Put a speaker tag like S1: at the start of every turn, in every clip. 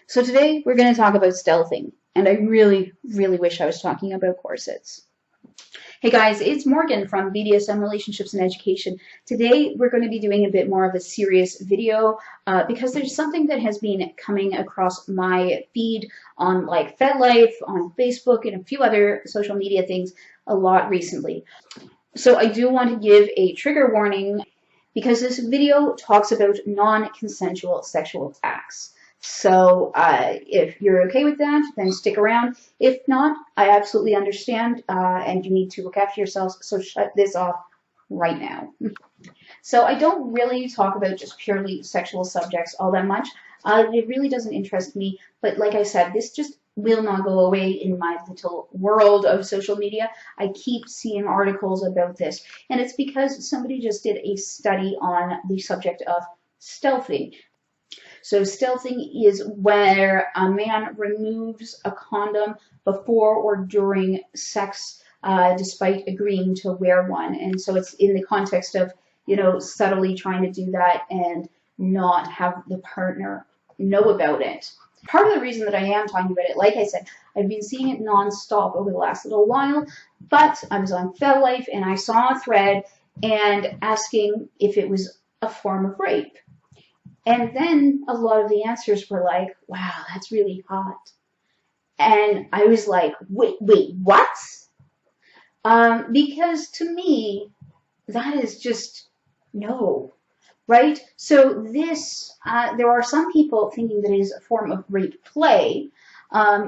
S1: So today we're going to talk about stealthing, and I really, really wish I was talking about corsets. Hey guys, it's Morgan from BDSM Relationships and Education. Today we're going to be doing a bit more of a serious video because there's something that has been coming across my feed on like FetLife, on Facebook, and a few other social media things a lot recently. So I do want to give a trigger warning because this video talks about non-consensual sexual acts. So if you're okay with that, then stick around. If not, I absolutely understand, and you need to look after yourselves, so shut this off right now. So I don't really talk about just purely sexual subjects all that much. It really doesn't interest me, but like I said, this just will not go away in my little world of social media. I keep seeing articles about this, and it's because somebody just did a study on the subject of stealthing. So stealthing is where a man removes a condom before or during sex, despite agreeing to wear one. And so it's in the context of, you know, subtly trying to do that and not have the partner know about it. Part of the reason that I am talking about it, like I said, I've been seeing it non-stop over the last little while, but I was on FetLife and I saw a thread and asking if it was a form of rape. And then a lot of the answers were like, wow, that's really hot. And I was like, wait, what? Because to me, that is just no, right? So this, there are some people thinking that it is a form of rape play,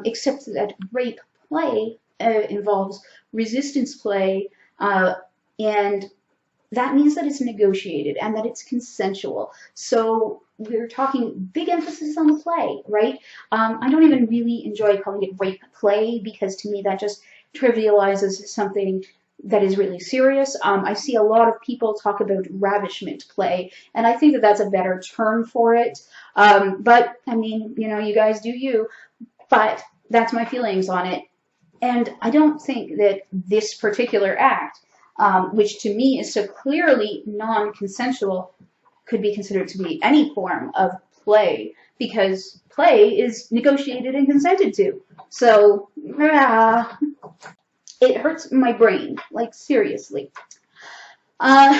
S1: except that rape play involves resistance play, and that means that it's negotiated and that it's consensual. So we're talking big emphasis on the play, right? I don't even really enjoy calling it rape play because to me that just trivializes something that is really serious. I see a lot of people talk about ravishment play, and I think that that's a better term for it. But I mean, you know, you guys do you, but that's my feelings on it. And I don't think that this particular act, which to me is so clearly non-consensual, could be considered to be any form of play, because play is negotiated and consented to. So, it hurts my brain, like seriously.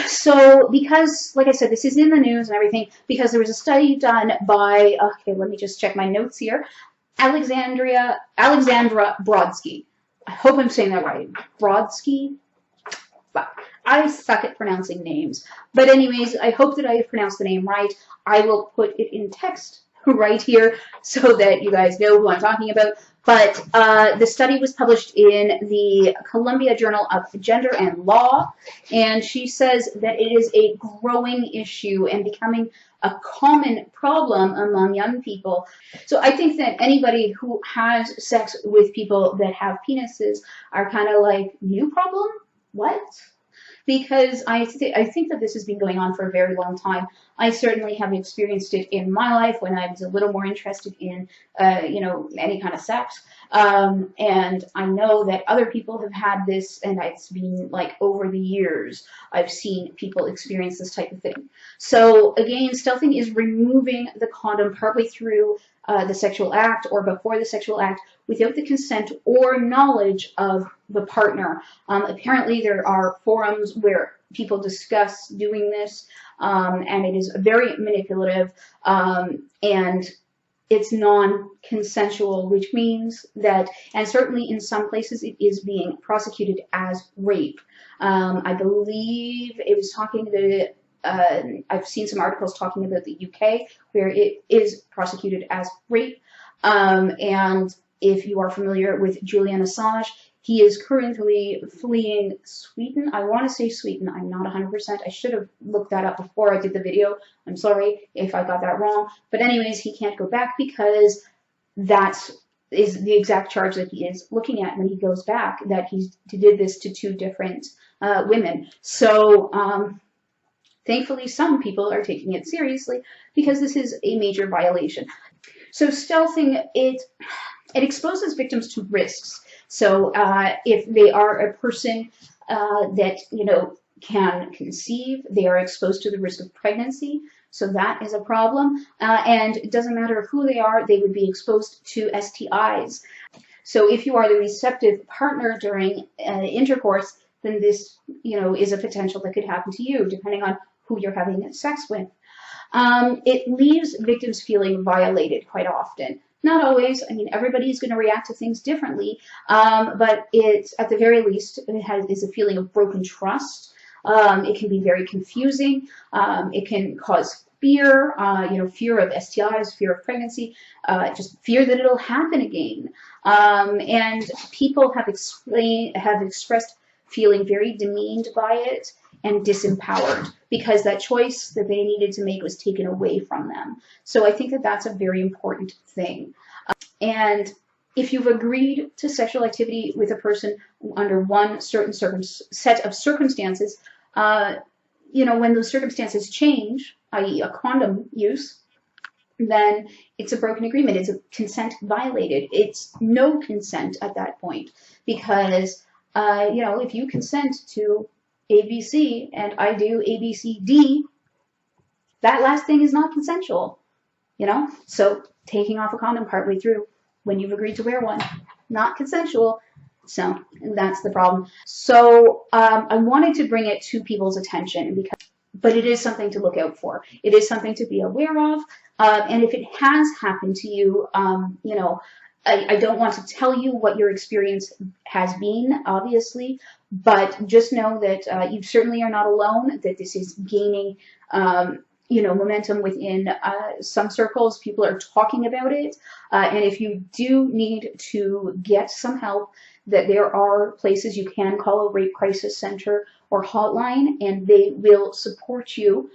S1: So because, like I said, this is in the news and everything, because there was a study done by, okay, let me just check my notes here, Alexandra Brodsky. I hope I'm saying that right. Brodsky? I suck at pronouncing names. But anyways, I hope that I pronounced the name right. I will put it in text right here so that you guys know who I'm talking about. But the study was published in the Columbia Journal of Gender and Law, and she says that it is a growing issue and becoming a common problem among young people. So I think that anybody who has sex with people that have penises are kind of like, new problem? What? Because I think that this has been going on for a very long time. I certainly have experienced it in my life when I was a little more interested in, you know, any kind of sex. And I know that other people have had this, and it's been like over the years I've seen people experience this type of thing. So again, stealthing is removing the condom partway through the sexual act or before the sexual act without the consent or knowledge of the partner. Apparently there are forums where people discuss doing this, and it is very manipulative, and it's non-consensual, which means that, and certainly in some places it is being prosecuted as rape. I believe it was talking to, I've seen some articles talking about the UK where it is prosecuted as rape, and if you are familiar with Julian Assange, he is currently fleeing Sweden. I want to say Sweden. I'm not 100%. I should have looked that up before I did the video. I'm sorry if I got that wrong. But anyways, he can't go back because that is the exact charge that he is looking at when he goes back, that he did this to two different women. So thankfully, some people are taking it seriously because this is a major violation. So stealthing, it exposes victims to risks. So if they are a person that, you know, can conceive, they are exposed to the risk of pregnancy. So that is a problem. And it doesn't matter who they are, they would be exposed to STIs. So if you are the receptive partner during intercourse, then this, is a potential that could happen to you, depending on who you're having sex with. It leaves victims feeling violated quite often. Not always. I mean, everybody's going to react to things differently, but it's, at the very least, is a feeling of broken trust. It can be very confusing. It can cause fear, fear of STIs, fear of pregnancy, just fear that it'll happen again. And people have expressed feeling very demeaned by it and disempowered because that choice that they needed to make was taken away from them. So I think that that's a very important thing. And if you've agreed to sexual activity with a person under one certain set of circumstances, when those circumstances change, i.e. a condom use, then it's a broken agreement. It's a consent violated. It's no consent at that point because, if you consent to ABC and I do ABCD, that last thing is not consensual, So taking off a condom partway through when you've agreed to wear one, not consensual. So that's the problem. So I wanted to bring it to people's attention but it is something to look out for. It is something to be aware of. And if it has happened to you, I don't want to tell you what your experience has been, obviously, but just know that you certainly are not alone, that this is gaining, momentum within some circles. People are talking about it. And if you do need to get some help, that there are places you can call a rape crisis center or hotline, and they will support you,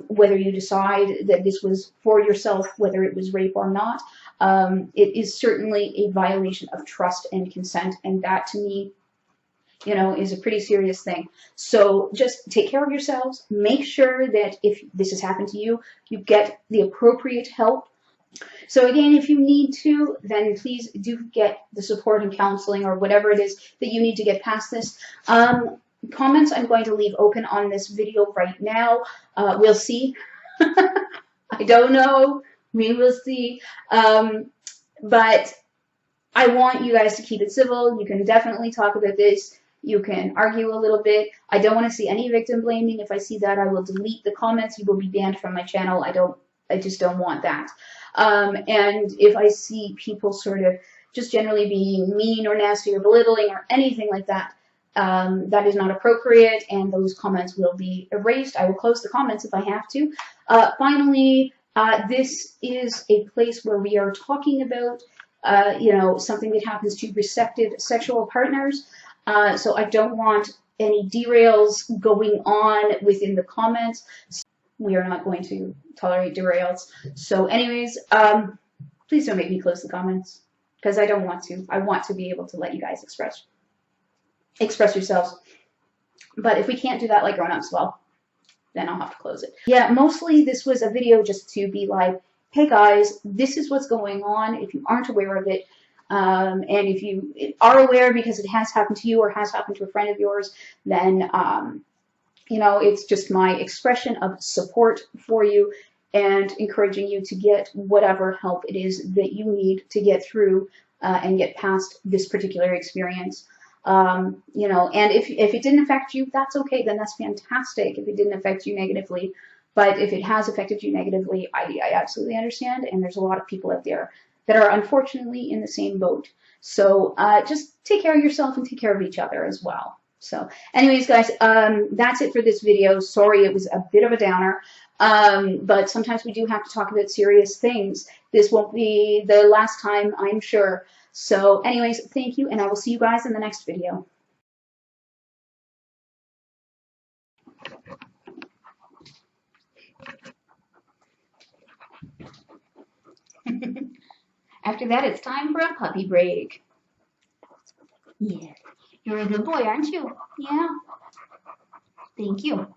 S1: whether you decide that this was for yourself, whether it was rape or not. It is certainly a violation of trust and consent, and that to me, is a pretty serious thing. So just take care of yourselves. Make sure that if this has happened to you, you get the appropriate help. So again, if you need to, then please do get the support and counseling or whatever it is that you need to get past this. Comments I'm going to leave open on this video right now. We'll see. I don't know. We will see. But I want you guys to keep it civil. You can definitely talk about this. You can argue a little bit. I don't want to see any victim blaming. If I see that, I will delete the comments. You will be banned from my channel. I just don't want that. And if I see people sort of just generally being mean or nasty or belittling or anything like that, that is not appropriate, and those comments will be erased. I will close the comments if I have to. Finally, this is a place where we are talking about, something that happens to receptive sexual partners. So I don't want any derails going on within the comments. We are not going to tolerate derails. So anyways, please don't make me close the comments because I don't want to. I want to be able to let you guys express yourselves. But if we can't do that like grown-ups, well, then I'll have to close it. Yeah, mostly this was a video just to be like, hey guys, this is what's going on. If you aren't aware of it, and if you are aware because it has happened to you or has happened to a friend of yours, then it's just my expression of support for you and encouraging you to get whatever help it is that you need to get through and get past this particular experience. And if it didn't affect you, that's okay, then that's fantastic if it didn't affect you negatively. But if it has affected you negatively, I absolutely understand, and there's a lot of people out there that are unfortunately in the same boat. So just take care of yourself and take care of each other as well. So anyways, guys, that's it for this video. Sorry, it was a bit of a downer, but sometimes we do have to talk about serious things. This won't be the last time, I'm sure. So anyways, thank you, and I will see you guys in the next video. After that, it's time for a puppy break. Yeah. You're a good boy, aren't you? Yeah. Thank you.